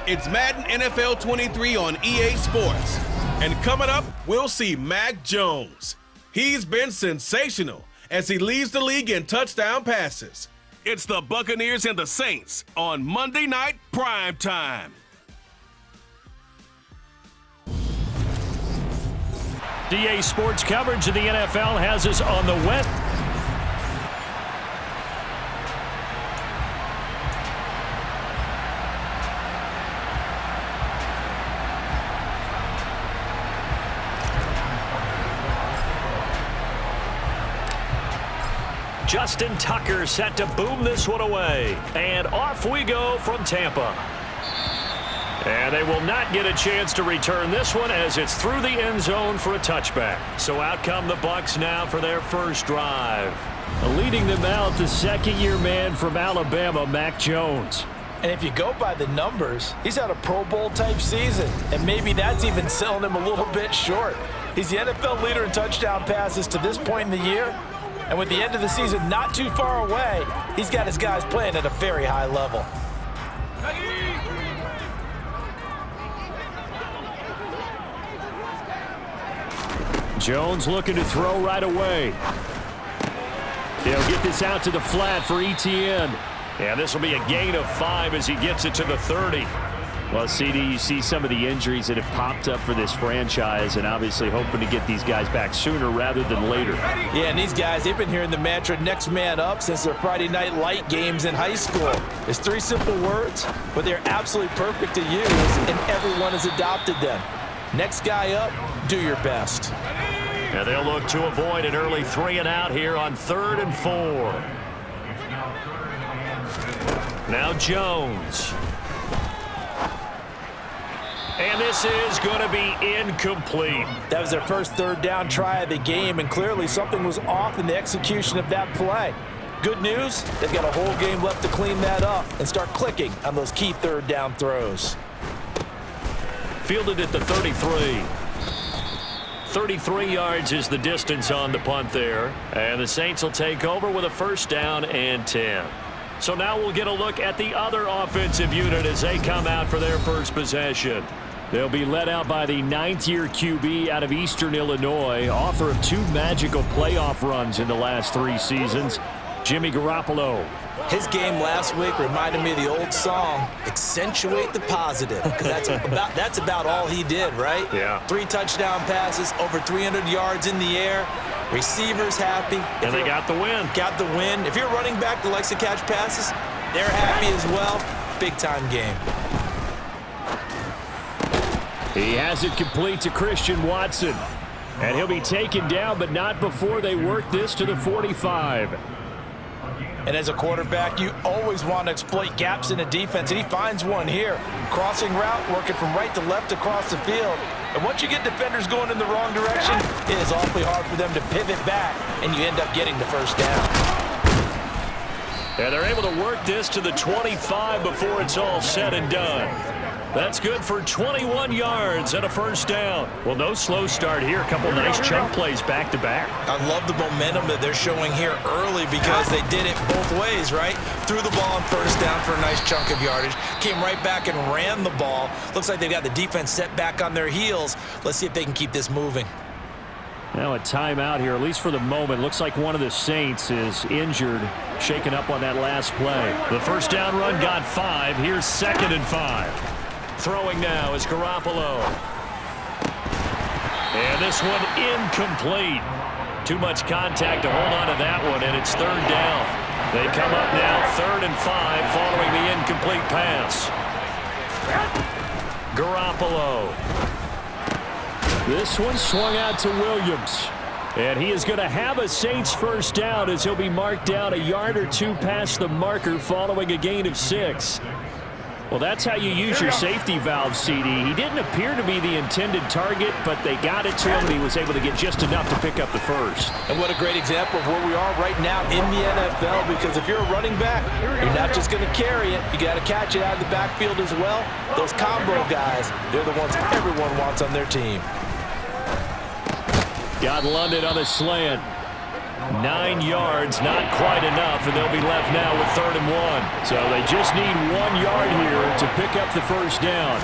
It's Madden NFL 23 on EA Sports. And coming up, we'll see Mac Jones. He's been sensational as he leads the league in touchdown passes. It's the Buccaneers and the Saints on Monday Night Prime Time. EA Sports coverage of the NFL has us on the west. Justin Tucker set to boom this one away. And off we go from Tampa. And they will not get a chance to return this one as it's through the end zone for a touchback. So out come the Bucs now for their first drive. Leading them out, the second-year man from Alabama, Mac Jones. And if you go by the numbers, he's had a Pro Bowl-type season. And maybe that's even selling him a little bit short. He's the NFL leader in touchdown passes to this point in the year. And with the end of the season not too far away, he's got his guys playing at a very high level. Jones looking to throw right away. He'll get this out to the flat for Etienne. Yeah, this will be a gain of 5 as he gets it to the 30. Well, CD, you see some of the injuries that have popped up for this franchise and obviously hoping to get these guys back sooner rather than later. Yeah, and these guys, they've been hearing the mantra next man up since their Friday night light games in high school. It's 3 simple words, but they're absolutely perfect to use, and everyone has adopted them. Next guy up, do your best. Yeah, they'll look to avoid an early 3 and out here on 3rd and 4. Now Jones. And this is going to be incomplete. That was their first 3rd down try of the game, and clearly something was off in the execution of that play. Good news, they've got a whole game left to clean that up and start clicking on those key 3rd down throws. Fielded at the 33. 33 yards is the distance on the punt there. And the Saints will take over with a 1st down and 10. So now we'll get a look at the other offensive unit as they come out for their first possession. They'll be led out by the 9th-year QB out of Eastern Illinois, author of 2 magical playoff runs in the last 3 seasons, Jimmy Garoppolo. His game last week reminded me of the old song, Accentuate the Positive, because that's about all he did, right? Yeah. 3 touchdown passes, over 300 yards in the air, receivers happy. And they got the win. Got the win. If you're a running back that likes to catch passes, they're happy as well. Big-time game. He has it complete to Christian Watson. And he'll be taken down, but not before they work this to the 45. And as a quarterback, you always want to exploit gaps in a defense, and he finds one here. Crossing route, working from right to left across the field. And once you get defenders going in the wrong direction, it is awfully hard for them to pivot back, and you end up getting the 1st down. And they're able to work this to the 25 before it's all said and done. That's good for 21 yards and a 1st down. Well, no slow start here. A couple nice chunk plays back-to-back. I love the momentum that they're showing here early because they did it both ways, right? Threw the ball on 1st down for a nice chunk of yardage. Came right back and ran the ball. Looks like they've got the defense set back on their heels. Let's see if they can keep this moving. Now a timeout here, at least for the moment. Looks like one of the Saints is injured, shaken up on that last play. The 1st down run got 5. Here's 2nd and 5. Throwing now is Garoppolo. And this one incomplete. Too much contact to hold on to that one, and it's 3rd down. They come up now 3rd and 5 following the incomplete pass. Garoppolo. This one swung out to Williams. And he is going to have a Saints 1st down as he'll be marked down a yard or 2 past the marker following a gain of 6. Well, that's how you use your safety valve, CD. He didn't appear to be the intended target, but they got it to him, and he was able to get just enough to pick up the 1st. And what a great example of where we are right now in the NFL, because if you're a running back, you're not just going to carry it. You got to catch it out of the backfield as well. Those combo guys, they're the ones everyone wants on their team. Got London on the slant. 9 yards, not quite enough, and they'll be left now with 3rd and 1. So they just need 1 yard here to pick up the first down.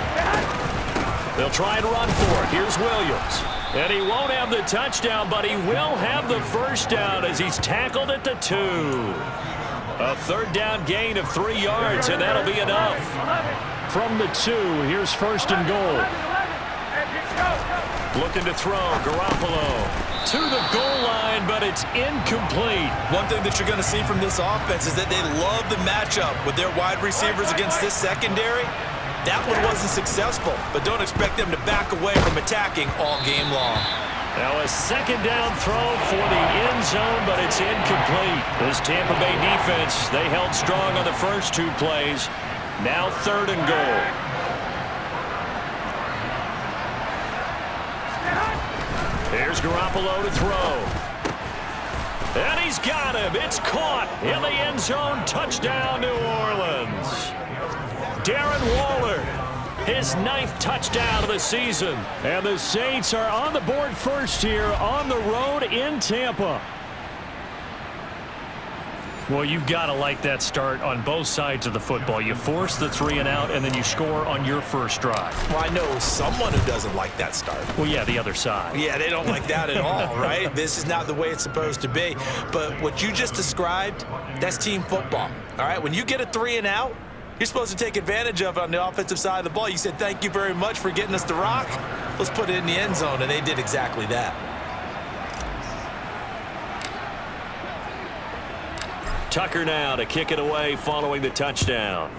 They'll try and run for it. Here's Williams. And he won't have the touchdown, but he will have the first down as he's tackled at the 2. A 3rd down gain of 3 yards, and that'll be enough. From the 2, here's 1st and goal. Looking to throw, Garoppolo to the goal line, but it's incomplete. One thing that you're going to see from this offense is that they love the matchup with their wide receivers against this secondary. That one wasn't successful, but don't expect them to back away from attacking all game long. Now a 2nd down throw for the end zone, but it's incomplete. This Tampa Bay defense, they held strong on the first 2 plays. Now 3rd and goal. Here's Garoppolo to throw. And he's got him. It's caught in the end zone. Touchdown, New Orleans. Darren Waller, his 9th touchdown of the season. And the Saints are on the board first here on the road in Tampa. Well, you've got to like that start on both sides of the football. You force the 3 and out, and then you score on your first drive. Well, I know someone who doesn't like that start. Well, yeah, the other side. Yeah, they don't like that at all, right? This is not the way it's supposed to be. But what you just described, that's team football, all right? When you get a 3 and out, you're supposed to take advantage of it on the offensive side of the ball. You said, thank you very much for getting us the rock. Let's put it in the end zone, and they did exactly that. Tucker now to kick it away following the touchdown.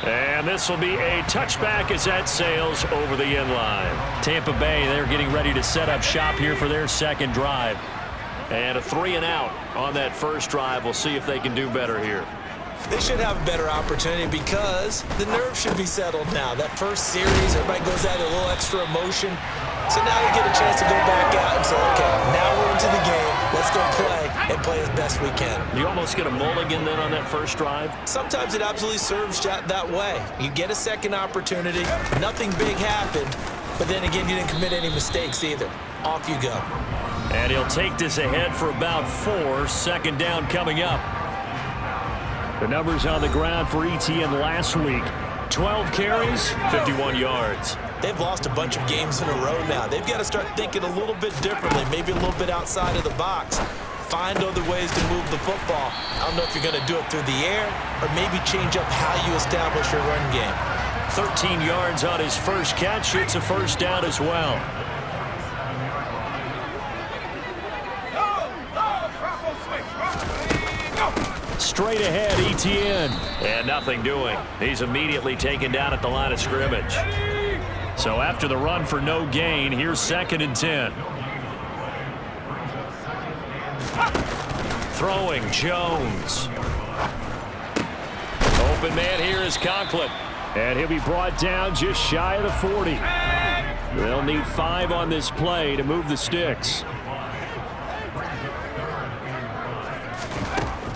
And this will be a touchback as that sails over the end line. Tampa Bay, they're getting ready to set up shop here for their 2nd drive. And a 3 and out on that first drive. We'll see if they can do better here. They should have a better opportunity because the nerves should be settled now. That first series, everybody goes out a little extra emotion. So now they get a chance to go back out and say, okay, now we're into the game. Let's go play and play as best we can. You almost get a mulligan then on that first drive? Sometimes it absolutely serves that way. You get a second opportunity. Nothing big happened. But then again, you didn't commit any mistakes either. Off you go. And he'll take this ahead for about 4. 2nd down coming up. The numbers on the ground for ETN last week. 12 carries, 51 yards. They've lost a bunch of games in a row now. They've got to start thinking a little bit differently, maybe a little bit outside of the box. Find other ways to move the football. I don't know if you're going to do it through the air or maybe change up how you establish your run game. 13 yards on his first catch. It's a first down as well. Straight ahead, ETN. And nothing doing. He's immediately taken down at the line of scrimmage. So after the run for no gain, here's 2nd and 10. Throwing, Jones. Open man here is Conklin. And he'll be brought down just shy of the 40. They'll need 5 on this play to move the sticks.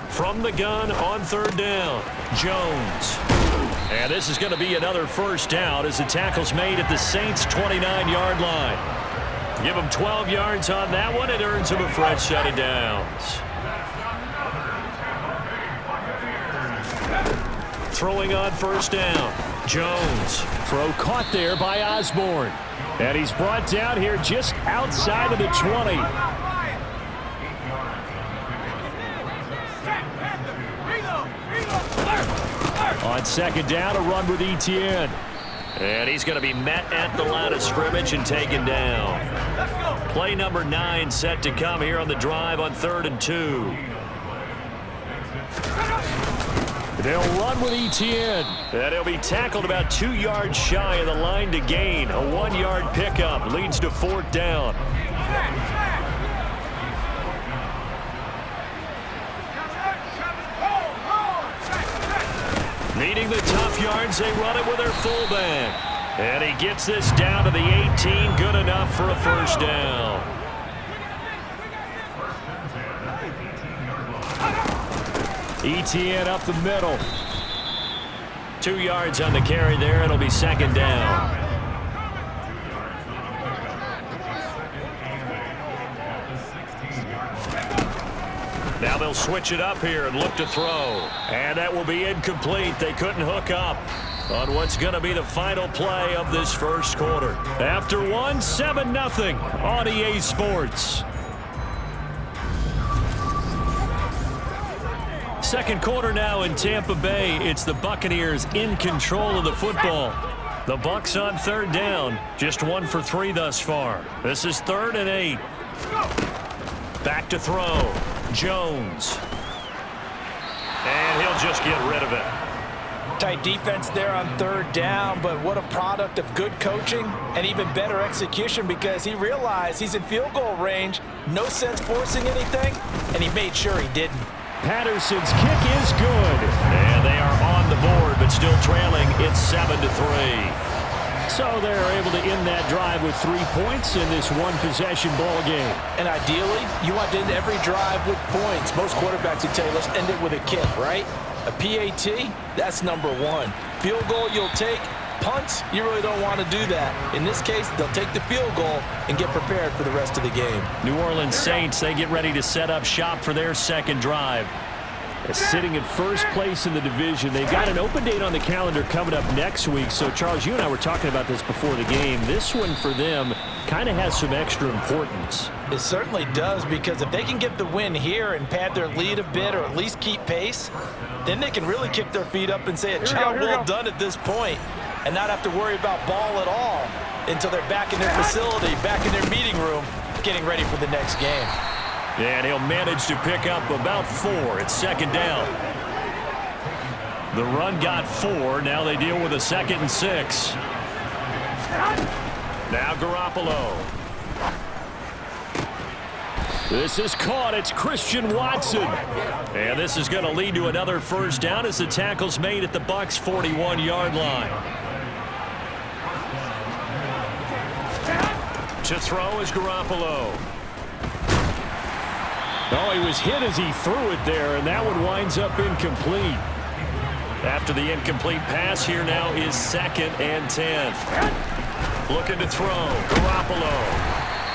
From the gun on 3rd down, Jones. And this is going to be another first down as the tackle's made at the Saints' 29-yard line. Give him 12 yards on that one. It earns him a fresh set of downs. Throwing on 1st down, Jones. Throw caught there by Osborne. And he's brought down here just outside of the 20. On 2nd down, a run with ETN. And he's going to be met at the line of scrimmage and taken down. Play number 9 set to come here on the drive on 3rd and 2. They'll run with ETN. And he'll be tackled about 2 yards shy of the line to gain. A 1-yard pickup leads to 4th down. Needing the tough yards, they run it with their fullback. And he gets this down to the 18, good enough for a first down. ETN up the middle. 2 yards on the carry there. It'll be 2nd down. he'll switch it up here and look to throw. And that will be incomplete. They couldn't hook up on what's going to be the final play of this first quarter. After one, 7-0 on EA Sports. Second quarter now in Tampa Bay. It's the Buccaneers in control of the football. The Bucs on third down. Just 1 for 3 thus far. This is 3rd and 8. Back to throw. Jones. And he'll just get rid of it. Tight defense there on third down, but what a product of good coaching and even better execution, because he realized he's in field goal range. No sense forcing anything, and he made sure he didn't. Patterson's kick is good. And they are on the board, but still trailing. It's 7-3. So they're able to end that drive with 3 points in this one-possession ball game. And ideally, you want to end every drive with points. Most quarterbacks would tell you, let's end it with a kick, right? A PAT, that's number 1. Field goal you'll take. Punts, you really don't want to do that. In this case, they'll take the field goal and get prepared for the rest of the game. New Orleans Saints, they get ready to set up shop for their second drive. Sitting in first place in the division. They've got an open date on the calendar coming up next week. So, Charles, you and I were talking about this before the game. This one for them kind of has some extra importance. It certainly does, because if they can get the win here and pad their lead a bit or at least keep pace, then they can really kick their feet up and say a job well done at this point and not have to worry about ball at all until they're back in their facility, back in their meeting room, getting ready for the next game. And he'll manage to pick up about 4. It's second down. The run got 4. Now they deal with a 2nd and 6. Now Garoppolo. This is caught. It's Christian Watson. And this is going to lead to another first down as the tackle's made at the Bucs' 41-yard line. To throw is Garoppolo. Oh, he was hit as he threw it there, and that one winds up incomplete. After the incomplete pass, here now is 2nd and 10. Looking to throw. Garoppolo.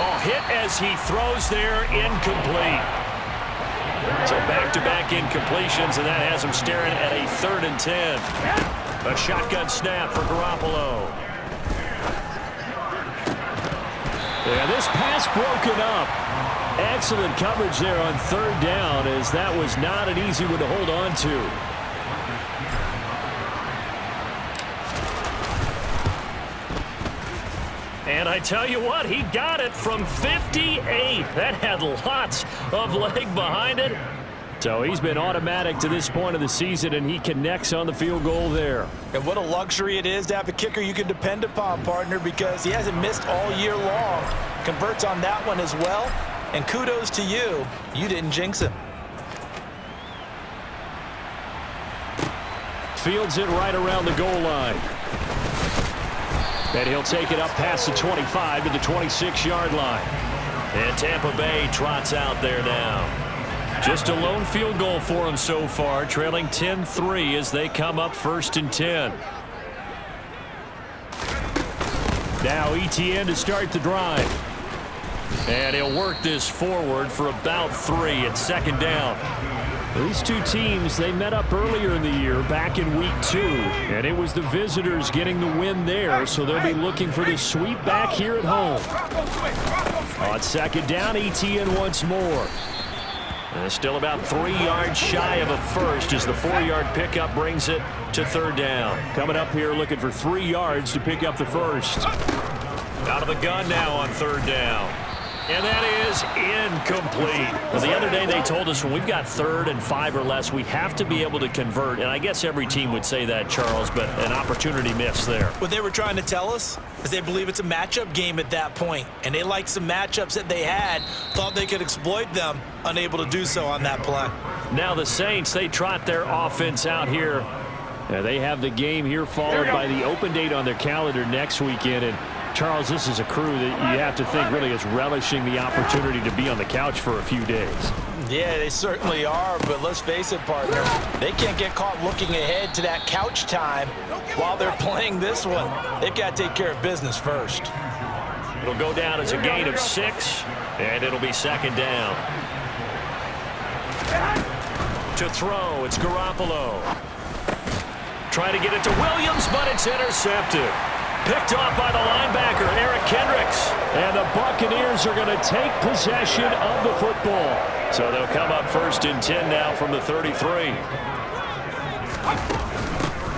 Oh, hit as he throws there, incomplete. So back-to-back incompletions, and that has him staring at a 3rd and 10. A shotgun snap for Garoppolo. Yeah, this pass broken up. Excellent coverage there on third down, as that was not an easy one to hold on to. And I tell you what, he got it from 58. That had lots of leg behind it. So he's been automatic to this point of the season, and he connects on the field goal there. And what a luxury it is to have a kicker you can depend upon, partner, because he hasn't missed all year long. Converts on that one as well. And kudos to you. You didn't jinx him. Fields it right around the goal line. And he'll take it up past the 25 to the 26-yard line. And Tampa Bay trots out there now. Just a lone field goal for him so far, trailing 10-3 as they come up 1st and 10. Now Etienne to start the drive. And he'll work this forward for about 3 at 2nd down. These two teams, they met up earlier in the year back in week 2. And it was the visitors getting the win there, so they'll be looking for the sweep back here at home. On 2nd down, Etienne once more. And still about 3 yards shy of a first as the 4-yard pickup brings it to 3rd down. Coming up here looking for 3 yards to pick up the first. Out of the gun now on 3rd down. And that is incomplete. Well, the other day they told us when we've got 3rd and 5 or less, we have to be able to convert. And I guess every team would say that, Charles, but an opportunity missed there. What they were trying to tell us is they believe it's a matchup game at that point. And they liked some matchups that they had, thought they could exploit them, unable to do so on that play. Now the Saints, they trot their offense out here. They have the game here followed by the open date on their calendar next weekend. And Charles, this is a crew that you have to think really is relishing the opportunity to be on the couch for a few days. Yeah, they certainly are, but let's face it, partner. They can't get caught looking ahead to that couch time while they're playing this one. They've got to take care of business first. It'll go down as a gain of 6, and it'll be 2nd down. To throw, it's Garoppolo. Trying to get it to Williams, but it's intercepted. Picked off by the linebacker, Eric Kendricks. And the Buccaneers are going to take possession of the football. So they'll come up 1st and 10 now from the 33.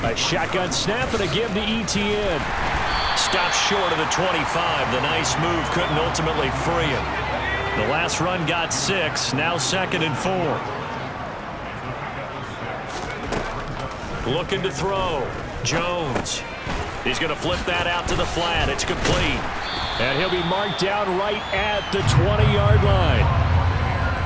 A shotgun snap and a give to Etienne. Stopped short of the 25. The nice move couldn't ultimately free him. The last run got 6, now 2nd and 4. Looking to throw. Jones. He's going to flip that out to the flat. It's complete. And he'll be marked down right at the 20-yard line.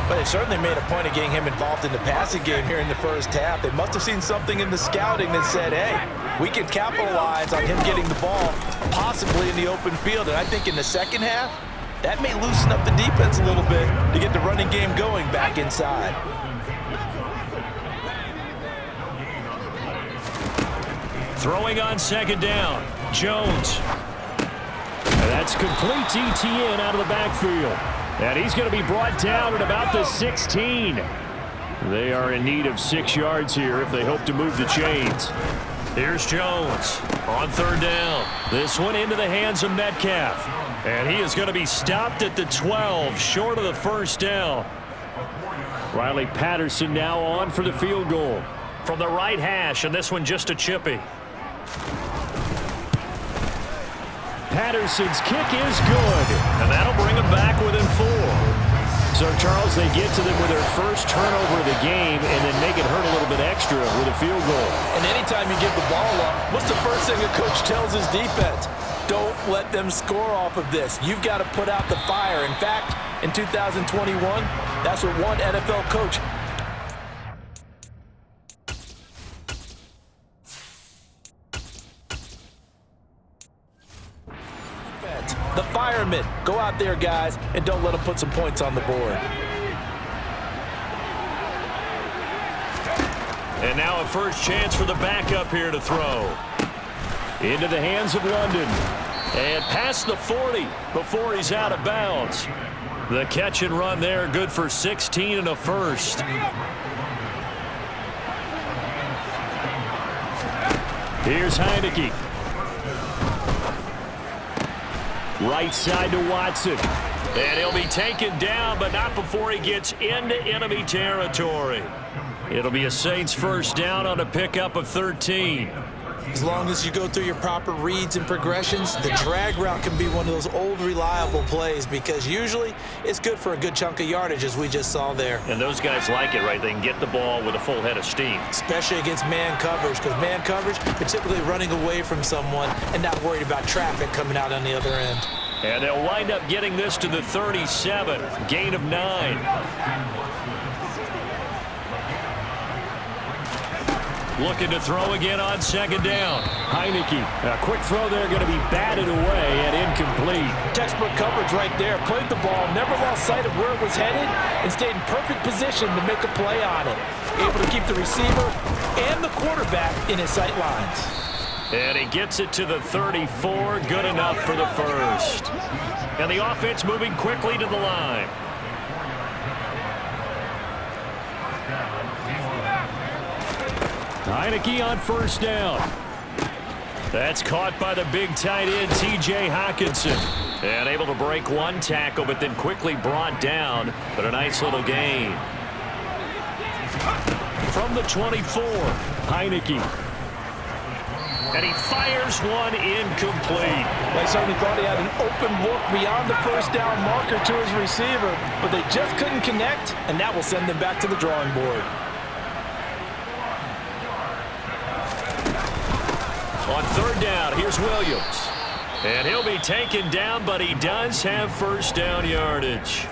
But they certainly made a point of getting him involved in the passing game here in the first half. They must have seen something in the scouting that said, hey, we can capitalize on him getting the ball, possibly in the open field. And I think in the second half, that may loosen up the defense a little bit to get the running game going back inside. Throwing on 2nd down. Jones. And that's complete to Etienne out of the backfield. And he's going to be brought down at about the 16. They are in need of 6 yards here if they hope to move the chains. Here's Jones on 3rd down. This one into the hands of Metcalf. And he is going to be stopped at the 12, short of the 1st down. Riley Patterson now on for the field goal. From the right hash, and this one just a chippy. Patterson's kick is good, and that'll bring them back within 4. So, Charles, they get to them with their first turnover of the game and then make it hurt a little bit extra with a field goal. And anytime you give the ball up, what's the first thing a coach tells his defense? Don't let them score off of this. You've got to put out the fire. In fact, in 2021, that's what one NFL coach the firemen. Go out there, guys, and don't let them put some points on the board. And now a first chance for the backup here to throw. Into the hands of London. And past the 40 before he's out of bounds. The catch and run there, good for 16 and a first. Here's Heineke. Right side to Watson. And he'll be taken down, but not before he gets into enemy territory. It'll be a Saints first down on a pickup of 13. As long as you go through your proper reads and progressions, the drag route can be one of those old reliable plays because usually it's good for a good chunk of yardage, as we just saw there. And those guys like it, right? They can get the ball with a full head of steam. Especially against man coverage, because man coverage, you're typically running away from someone and not worried about traffic coming out on the other end. And they'll wind up getting this to the 37, gain of 9. Looking to throw again on 2nd down. Heineke. A quick throw there going to be batted away and incomplete. Textbook coverage right there. Played the ball, never lost sight of where it was headed, and stayed in perfect position to make a play on it. Able to keep the receiver and the quarterback in his sight lines. And he gets it to the 34. Good enough for the first. And the offense moving quickly to the line. Heineke on first down. That's caught by the big tight end, T.J. Hockenson. And able to break one tackle, but then quickly brought down. But a nice little gain. From the 24, Heineke. And he fires one incomplete. I certainly thought he had an open look beyond the first down marker to his receiver, but they just couldn't connect, and that will send them back to the drawing board. On 3rd down, here's Williams. And he'll be taken down, but he does have first down yardage.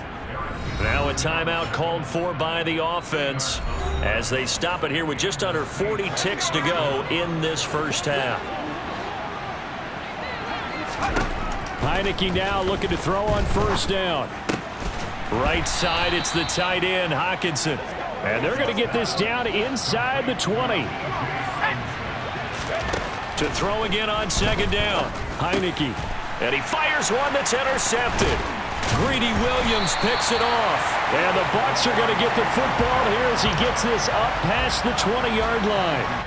Now a timeout called for by the offense as they stop it here with just under 40 ticks to go in this first half. Heineke now looking to throw on first down. Right side, it's the tight end, Hockenson. And they're going to get this down inside the 20. To throw again on 2nd down, Heineke. And he fires one that's intercepted. Greedy Williams picks it off. And the Bucs are going to get the football here as he gets this up past the 20-yard line.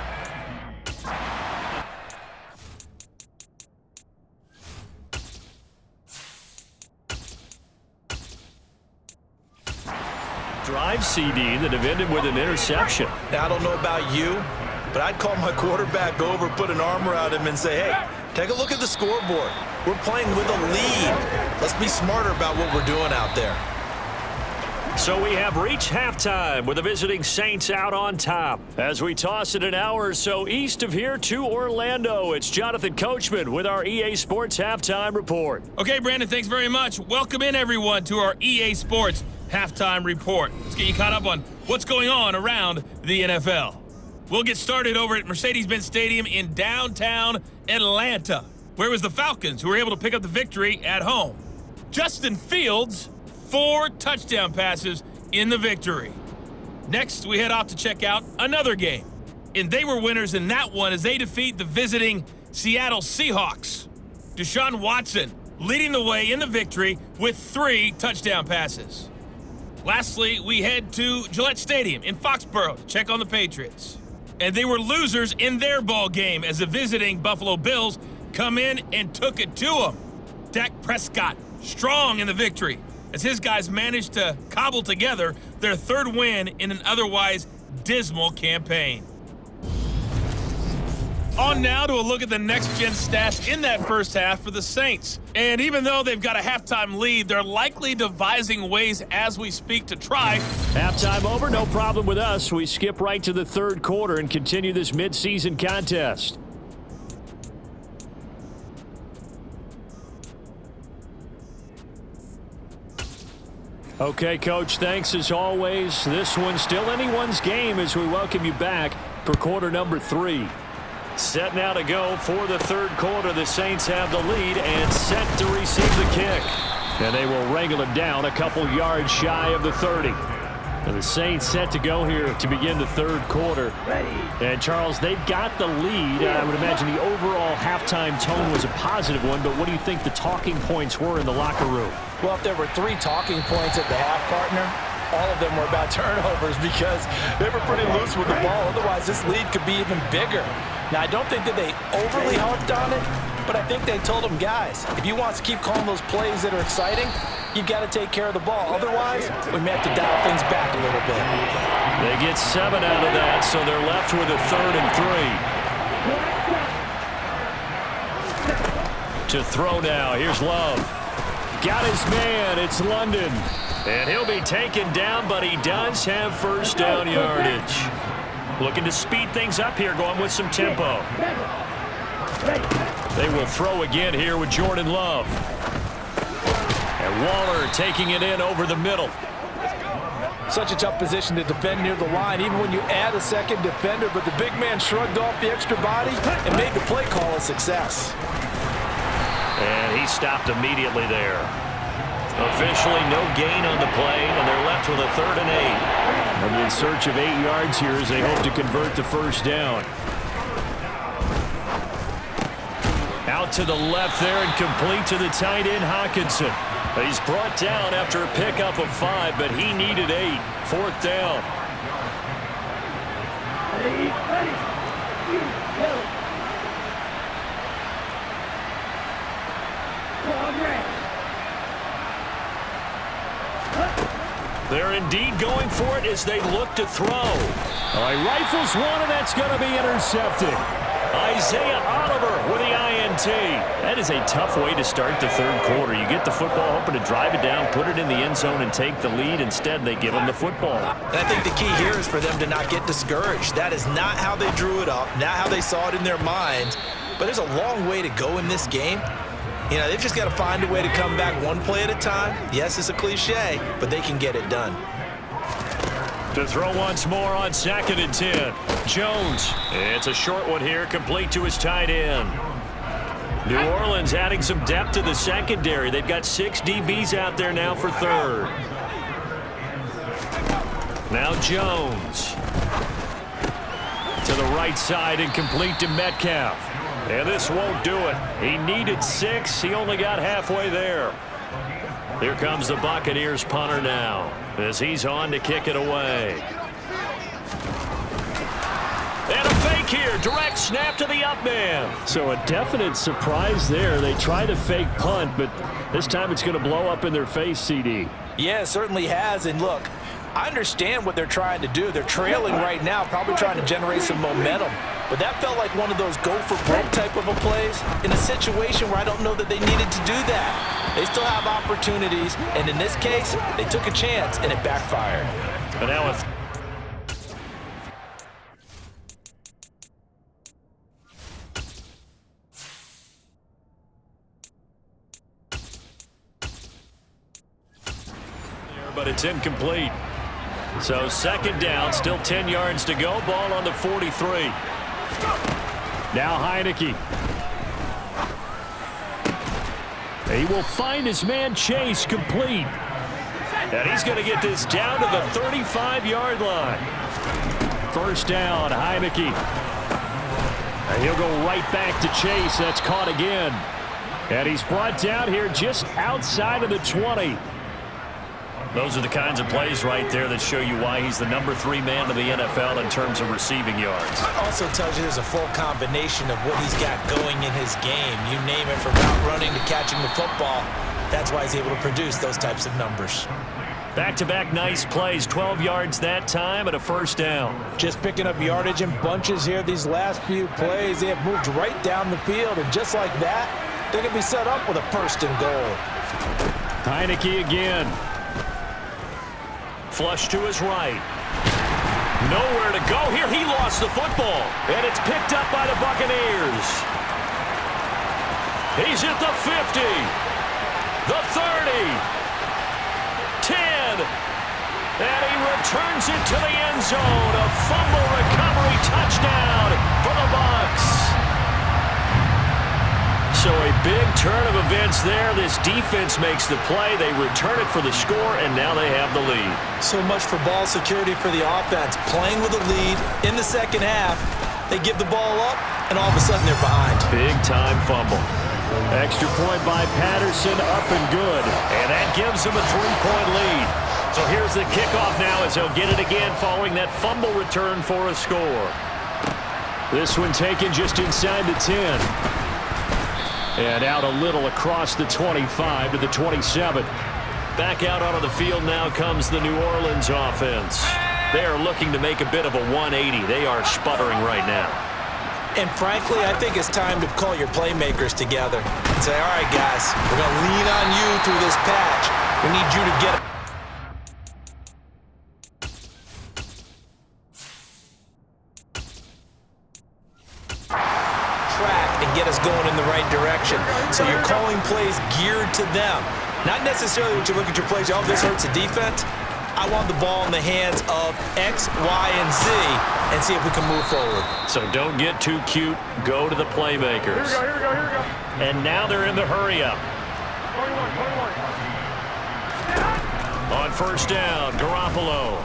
Drive CD that have ended with an interception. Now, I don't know about you, but I'd call my quarterback over, put an arm around him, and say, hey, take a look at the scoreboard. We're playing with a lead. Let's be smarter about what we're doing out there. So we have reached halftime with the visiting Saints out on top. As we toss it an hour or so east of here to Orlando, it's Jonathan Coachman with our EA Sports Halftime Report. Okay, Brandon, thanks very much. Welcome in, everyone, to our EA Sports Halftime Report. Let's get you caught up on what's going on around the NFL. We'll get started over at Mercedes-Benz Stadium in downtown Atlanta, where it was the Falcons who were able to pick up the victory at home. Justin Fields, 4 touchdown passes in the victory. Next, we head off to check out another game. And they were winners in that one as they defeat the visiting Seattle Seahawks. Deshaun Watson leading the way in the victory with 3 touchdown passes. Lastly, we head to Gillette Stadium in Foxborough to check on the Patriots. And they were losers in their ball game as the visiting Buffalo Bills come in and took it to them. Dak Prescott strong in the victory as his guys managed to cobble together their 3rd win in an otherwise dismal campaign. On now to a look at the next-gen stats in that first half for the Saints. And even though they've got a halftime lead, they're likely devising ways as we speak to try. Halftime over, no problem with us. We skip right to the 3rd quarter and continue this midseason contest. Okay, Coach, thanks as always. This one's still anyone's game as we welcome you back for quarter number 3. Set now to go for the 3rd quarter. The Saints have the lead and set to receive the kick. And they will wrangle him down a couple yards shy of the 30. And the Saints set to go here to begin the 3rd quarter. And, Charles, they've got the lead. I would imagine the overall halftime tone was a positive one, but what do you think the talking points were in the locker room? Well, if there were 3 talking points at the half, partner, all of them were about turnovers because they were pretty loose with the ball. Otherwise, this lead could be even bigger. Now, I don't think that they overly harped on it, but I think they told them, guys, if you want to keep calling those plays that are exciting, you've got to take care of the ball. Otherwise, we may have to dial things back a little bit. They get 7 out of that, so they're left with a 3rd and 3. To throw now, here's Love. Got his man, it's London. And he'll be taken down, but he does have first down yardage. Looking to speed things up here, going with some tempo. They will throw again here with Jordan Love. And Waller taking it in over the middle. Such a tough position to defend near the line, even when you add a second defender, but the big man shrugged off the extra body and made the play call a success. And he stopped immediately there. Officially no gain on the play, and they're left with a 3rd and 8. And in search of 8 yards here as they hope to convert the first down. Out to the left there and complete to the tight end, Hawkinson. He's brought down after a pickup of 5, but he needed 8. 4th down. They're indeed going for it as they look to throw. All right, rifles one, and that's going to be intercepted. Isaiah Oliver with the INT. That is a tough way to start the 3rd quarter. You get the football, hoping to drive it down, put it in the end zone, and take the lead. Instead, they give them the football. And I think the key here is for them to not get discouraged. That is not how they drew it up, not how they saw it in their minds. But there's a long way to go in this game. You know, they've just got to find a way to come back one play at a time. Yes, it's a cliche, but they can get it done. To throw once more on 2nd and 10. Jones. It's a short one here, complete to his tight end. New Orleans adding some depth to the secondary. They've got 6 DBs out there now for 3rd. Now Jones. To the right side and complete to Metcalf. And this won't do it. He needed 6. He only got halfway there. Here comes the Buccaneers punter now as he's on to kick it away. And a fake here. Direct snap to the up man. So a definite surprise there. They tried a fake punt, but this time it's going to blow up in their face, CD. Yeah, it certainly has. And look, I understand what they're trying to do. They're trailing right now, probably trying to generate some momentum. But that felt like one of those go-for-broke type of a plays in a situation where I don't know that they needed to do that. They still have opportunities, and in this case, they took a chance, and it backfired. And now if but it's incomplete. So second down, still 10 yards to go. Ball on the 43. Now Heineke. He will find his man Chase complete. And he's going to get this down to the 35-yard line. First down, Heineke. And he'll go right back to Chase. That's caught again. And he's brought down here just outside of the 20. Those are the kinds of plays right there that show you why he's the number 3 man of the NFL in terms of receiving yards. It also tells you there's a full combination of what he's got going in his game. You name it, from route running to catching the football. That's why he's able to produce those types of numbers. Back-to-back nice plays, 12 yards that time and a first down. Just picking up yardage in bunches here these last few plays. They have moved right down the field, and just like that, they're going to be set up with a first and goal. Heineke again. Flush to his right. Nowhere to go here. He lost the football. And it's picked up by the Buccaneers. He's at the 50. The 30. 10. And he returns it to the end zone. A fumble recovery touchdown for the Bucs. So a big turn of events there. This defense makes the play. They return it for the score, and now they have the lead. So much for ball security for the offense. Playing with a lead in the second half. They give the ball up, and all of a sudden they're behind. Big-time fumble. Extra point by Patterson, up and good. And that gives them a 3-point lead. So here's the kickoff now as he'll get it again following that fumble return for a score. This one taken just inside the 10. And out a little across the 25 to the 27. Back out onto the field now comes the New Orleans offense. They are looking to make a bit of a 180. They are sputtering right now. And frankly, I think it's time to call your playmakers together and say, all right, guys, we're going to lean on you through this patch. We need you to get get us going in the right direction. So you're calling plays geared to them. Not necessarily when you look at your plays, oh, this hurts the defense. I want the ball in the hands of X, Y, and Z and see if we can move forward. So don't get too cute. Go to the playmakers. Here we go. And now they're in the hurry up. 21. On first down, Garoppolo.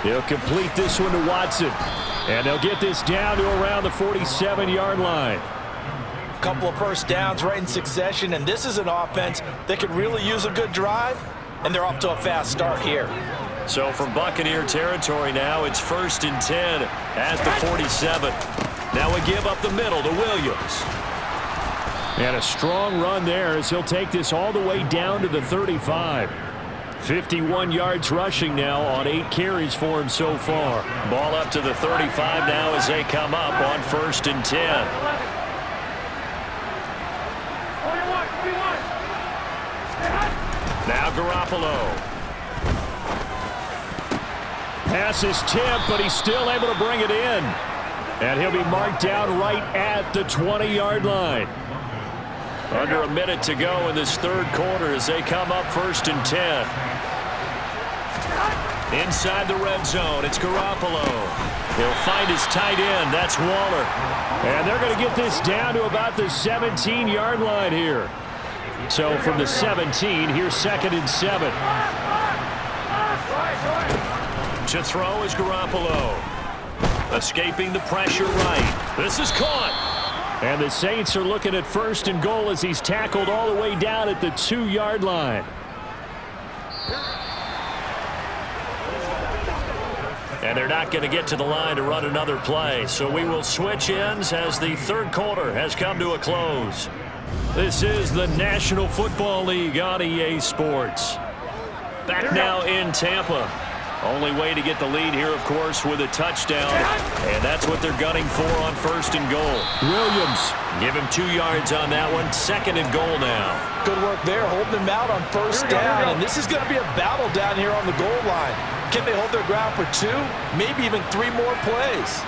He'll complete this one to Watson. And they'll get this down to around the 47-yard line. A couple of first downs right in succession, and this is an offense that could really use a good drive, and they're off to a fast start here. So from Buccaneer territory now, it's 1st and 10 at the 47. Now we give up the middle to Williams. And a strong run there as he'll take this all the way down to the 35. 51 yards rushing now on 8 carries for him so far. Ball up to the 35 now as they come up on 1st and 10. Now Garoppolo. Pass is tipped, but he's still able to bring it in. And he'll be marked down right at the 20-yard line. Under a minute to go in this third quarter as they come up 1st and 10. Inside the red zone, it's Garoppolo. He'll find his tight end. That's Waller. And they're going to get this down to about the 17-yard line here. So from the 17, here's 2nd and 7. To throw is Garoppolo. Escaping the pressure right. This is caught. And the Saints are looking at 1st and goal as he's tackled all the way down at the 2-yard line. And they're not going to get to the line to run another play. So we will switch ends as the 3rd quarter has come to a close. This is the National Football League on EA Sports. Back now in Tampa. Only way to get the lead here, of course, with a touchdown. And that's what they're gunning for on 1st and goal. Williams. Give him 2 yards on that one. 2nd and goal now. Good work there, holding them out on 1st down. And this is going to be a battle down here on the goal line. Can they hold their ground for 2, maybe even 3 more plays?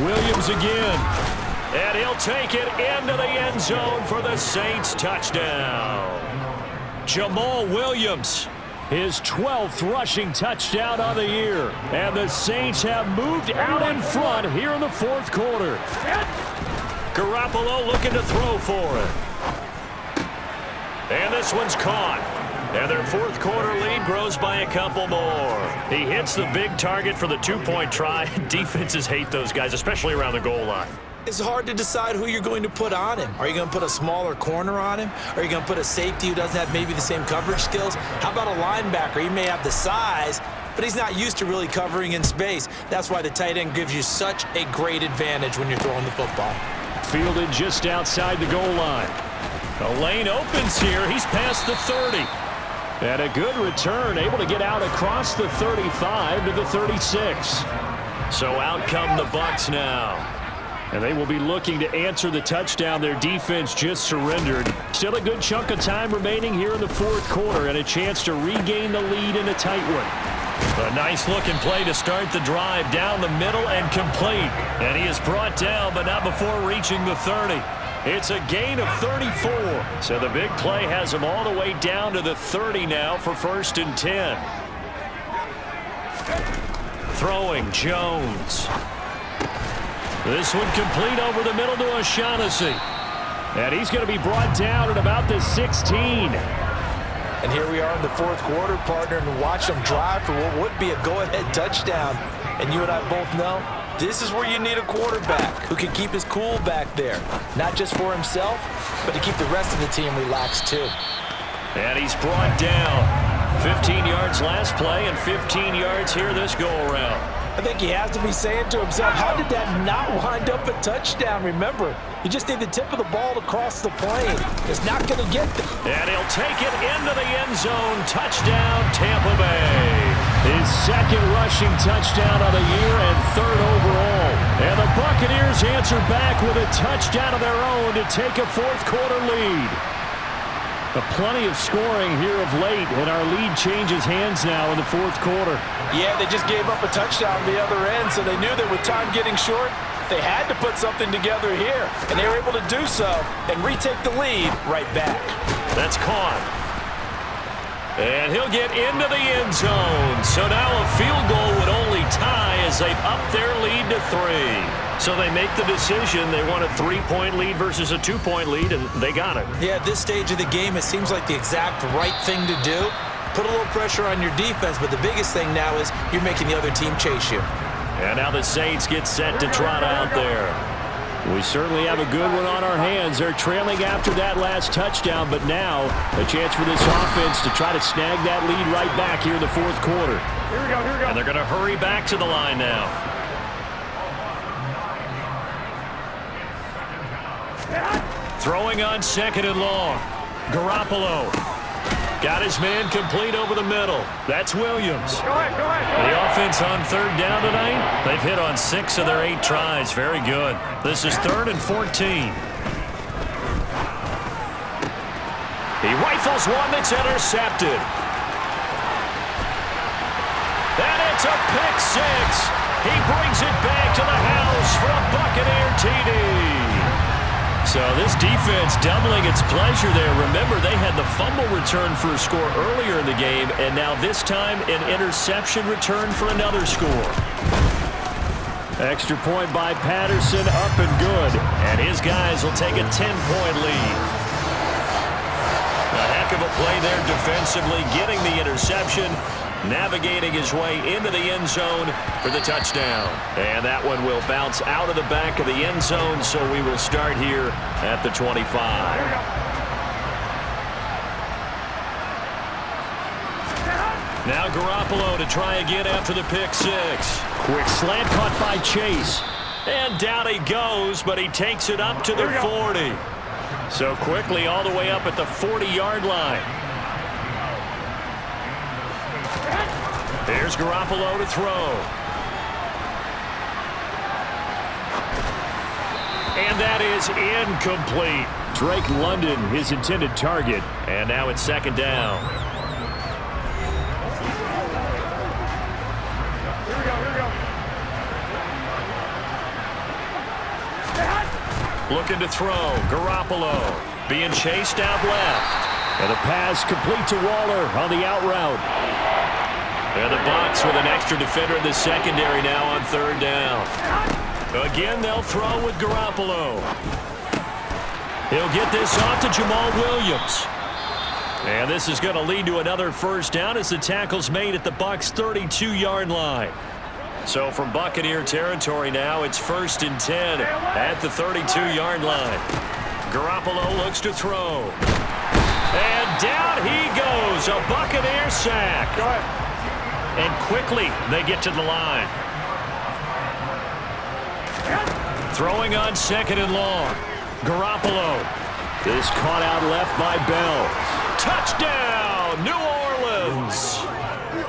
Williams again. And he'll take it into the end zone for the Saints touchdown. Jamal Williams. His 12th rushing touchdown of the year. And the Saints have moved out in front here in the 4th quarter. Garoppolo looking to throw for it. And this one's caught. And their 4th quarter lead grows by a couple more. He hits the big target for the 2-point try. Defenses hate those guys, especially around the goal line. It's hard to decide who you're going to put on him. Are you going to put a smaller corner on him? Are you going to put a safety who doesn't have maybe the same coverage skills? How about a linebacker? He may have the size, but he's not used to really covering in space. That's why the tight end gives you such a great advantage when you're throwing the football. Fielded just outside the goal line. The lane opens here. He's past the 30. And a good return, able to get out across the 35 to the 36. So out come the Bucs now. And they will be looking to answer the touchdown their defense just surrendered. Still a good chunk of time remaining here in the 4th quarter and a chance to regain the lead in a tight one. A nice looking play to start the drive down the middle and complete. And he is brought down, but not before reaching the 30. It's a gain of 34. So the big play has him all the way down to the 30 now for 1st and 10. Throwing Jones. This one complete over the middle to O'Shaughnessy. And he's going to be brought down at about the 16. And here we are in the 4th quarter, partner, and watch them drive for what would be a go-ahead touchdown. And you and I both know this is where you need a quarterback who can keep his cool back there. Not just for himself, but to keep the rest of the team relaxed too. And he's brought down. 15 yards last play and 15 yards here this go-around. I think he has to be saying to himself, how did that not wind up a touchdown? Remember, you just need the tip of the ball to cross the plane. It's not going to get there. And he'll take it into the end zone. Touchdown, Tampa Bay. His 2nd rushing touchdown of the year and 3rd overall. And the Buccaneers answer back with a touchdown of their own to take a 4th quarter lead. Plenty of scoring here of late, and our lead changes hands now in the 4th quarter. Yeah, they just gave up a touchdown on the other end, so they knew that with time getting short, they had to put something together here, and they were able to do so and retake the lead right back. That's caught. And he'll get into the end zone. So now a field goal would only tie as they've upped their lead to 3. So they make the decision. They want a 3-point lead versus a 2-point lead, and they got it. Yeah, at this stage of the game, it seems like the exact right thing to do. Put a little pressure on your defense, but the biggest thing now is you're making the other team chase you. And now the Saints get set to trot out there. We certainly have a good one on our hands. They're trailing after that last touchdown, but now a chance for this offense to try to snag that lead right back here in the 4th quarter. Here we go. And they're going to hurry back to the line now. Throwing on 2nd and long. Garoppolo. Got his man complete over the middle. That's Williams. Go ahead. The offense on 3rd down tonight, they've hit on 6 of their 8 tries. Very good. This is 3rd and 14. He rifles one that's intercepted. And it's a pick 6. He brings it back to the house for a Buccaneer TD. So this defense doubling its pleasure there. Remember, they had the fumble return for a score earlier in the game, and now this time an interception return for another score. Extra point by Patterson, up and good. And his guys will take a 10-point lead. A heck of a play there defensively, getting the interception. navigating his way into the end zone for the touchdown. And that one will bounce out of the back of the end zone, so we will start here at the 25. Now Garoppolo to try again after the pick six. Quick slant caught by Chase. And down he goes, but he takes it up to the 40. So quickly all the way up at the 40-yard line. Here's Garoppolo to throw. And that is incomplete. Drake London, his intended target. And now it's second down. Looking to throw. Garoppolo being chased out left. And the pass complete to Waller on the out route. And the Bucs with an extra defender in the secondary now on third down. Again, they'll throw with Garoppolo. He'll get this off to Jamal Williams. And this is going to lead to another first down as the tackle's made at the Bucs' 32-yard line. So from Buccaneer territory now, it's 1st and 10 at the 32-yard line. Garoppolo looks to throw. And down he goes, a Buccaneer sack. Go ahead. And quickly they get to the line. Throwing on 2nd and long. Garoppolo. This caught out left by Bell. Touchdown, New Orleans.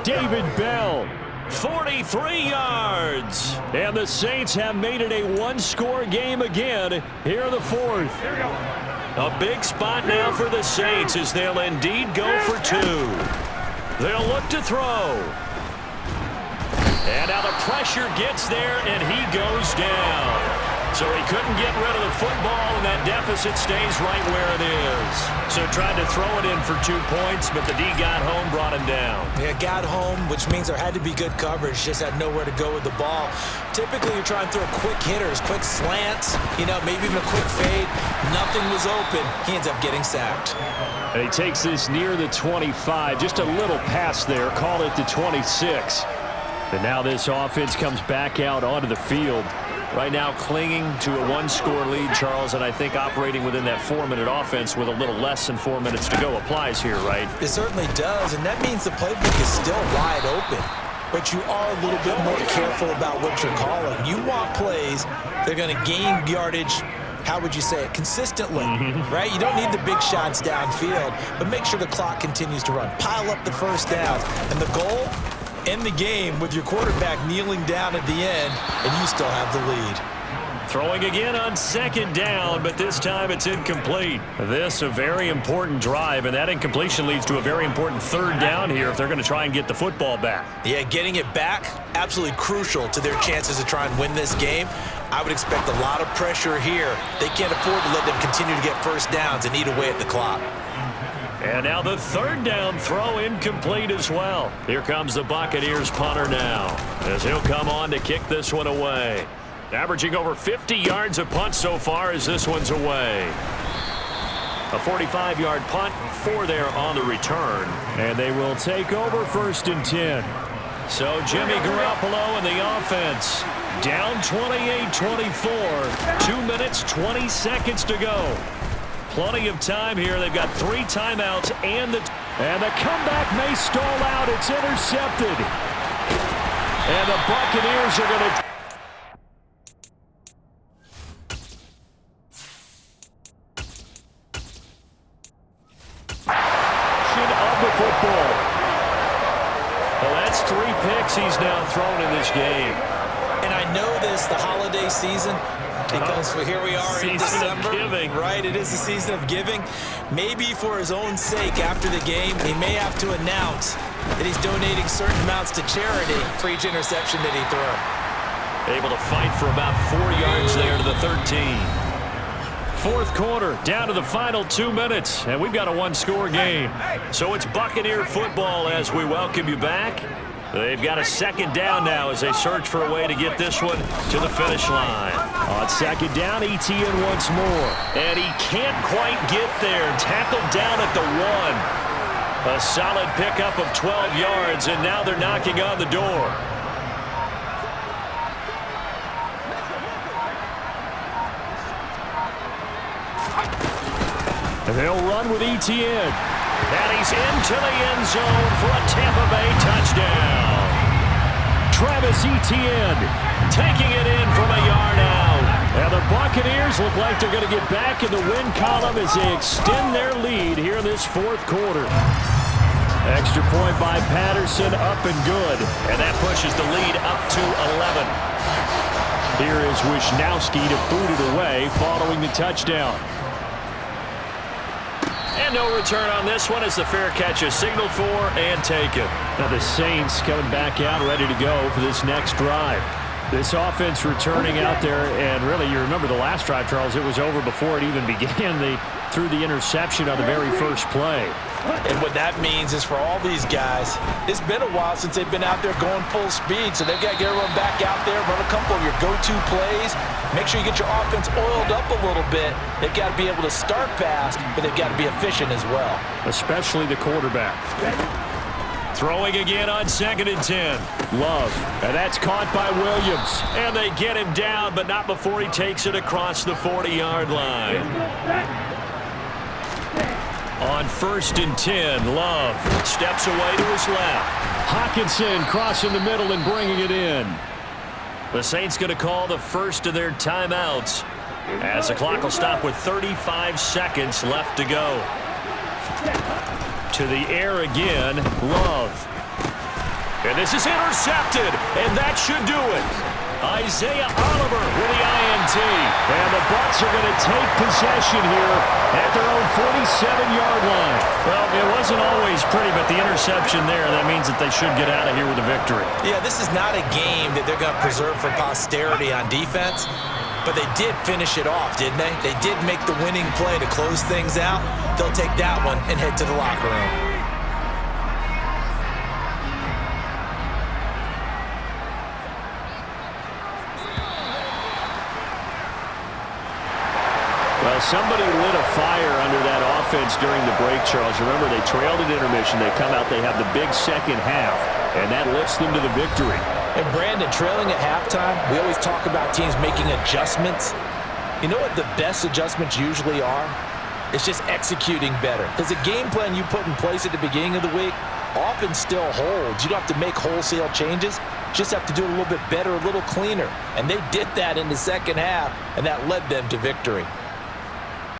David Bell. 43 yards. And the Saints have made it a one-score game again here in the fourth. A big spot now for the Saints as they'll indeed go for two. They'll look to throw. And now the pressure gets there, and he goes down. So he couldn't get rid of the football, and that deficit stays right where it is. So tried to throw it in for 2 points, but the D got home, brought him down. Yeah, got home, which means there had to be good coverage. Just had nowhere to go with the ball. Typically, you're trying to throw quick hitters, quick slants, maybe even a quick fade. Nothing was open. He ends up getting sacked. And he takes this near the 25. Just a little pass there. Call it the 26. And now this offense comes back out onto the field. Right now clinging to a one-score lead, Charles, and I think operating within that 4-minute offense with a little less than 4 minutes to go applies here, right? It certainly does, and that means the playbook is still wide open. But you are a little bit more careful about what you're calling. You want plays that are going to gain yardage, how would you say it, consistently, right? You don't need the big shots downfield, but make sure the clock continues to run. Pile up the first downs, and the goal, end the game with your quarterback kneeling down at the end, and you still have the lead. Throwing again on 2nd down, but this time it's incomplete. This a very important drive, and that incompletion leads to a very important 3rd down here if they're going to try and get the football back. Yeah, getting it back, absolutely crucial to their chances to try and win this game. I would expect a lot of pressure here. They can't afford to let them continue to get first downs and eat away at the clock. And now the 3rd down throw incomplete as well. Here comes the Buccaneers punter now as he'll come on to kick this one away. Averaging over 50 yards a punt so far as this one's away. A 45-yard punt for there on the return. And they will take over 1st and 10. So Jimmy Garoppolo and the offense down 28-24. 2 minutes, 20 seconds to go. Plenty of time here. They've got 3 timeouts and the comeback may stall out. It's intercepted. And the Buccaneers are going to of the football. Well, that's 3 picks he's now thrown in this game. And I know this, the holiday season, because here we are in December, right? It is the season of giving. Maybe for his own sake, after the game, he may have to announce that he's donating certain amounts to charity for each interception that he threw. Able to fight for about 4 yards there to the 13. 4th quarter, down to the final 2 minutes, and we've got a one-score game. So it's Buccaneer football as we welcome you back. They've got a 2nd down now as they search for a way to get this one to the finish line. On 2nd down, ETN once more. And he can't quite get there. Tackled down at the 1. A solid pickup of 12 yards, and now they're knocking on the door. They'll run with Etienne. And he's into the end zone for a Tampa Bay touchdown. Travis Etienne Taking it in from a yard out. And the Buccaneers look like they're going to get back in the win column as they extend their lead here in this fourth quarter. Extra point by Patterson, up and good. And that pushes the lead up to 11. Here is Wisnowski to boot it away following the touchdown. And no return on this one as the fair catch is signaled for and taken. Now the Saints coming back out ready to go for this next drive. This offense returning out there, and really you remember the last drive, Charles, it was over before it even began. They threw the interception on the very first play. And what that means is for all these guys, it's been a while since they've been out there going full speed, so they've got to get everyone back out there, run a couple of your go-to plays, make sure you get your offense oiled up a little bit. They've got to be able to start fast, but they've got to be efficient as well. Especially the quarterback. Throwing again on 2nd and 10. Love, and that's caught by Williams. And they get him down, but not before he takes it across the 40-yard line. On 1st and 10, Love steps away to his left. Hockenson crossing the middle and bringing it in. The Saints going to call the first of their timeouts as the clock will stop with 35 seconds left to go. To the air again, Love. And this is intercepted, and that should do it. Isaiah Oliver with the INT. And the Bucs are going to take possession here at their own 47-yard line. Well, it wasn't always pretty, but the interception there, that means that they should get out of here with a victory. Yeah, this is not a game that they're going to preserve for posterity on defense, but they did finish it off, didn't they? They did make the winning play to close things out. They'll take that one and head to the locker room. Well, somebody lit a fire under that offense during the break, Charles. Remember, they trailed at intermission. They come out, they have the big second half, and that lifts them to the victory. And Brandon, trailing at halftime, we always talk about teams making adjustments. You know what the best adjustments usually are? It's just executing better. Because the game plan you put in place at the beginning of the week often still holds. You don't have to make wholesale changes. You just have to do it a little bit better, a little cleaner. And they did that in the second half, and that led them to victory.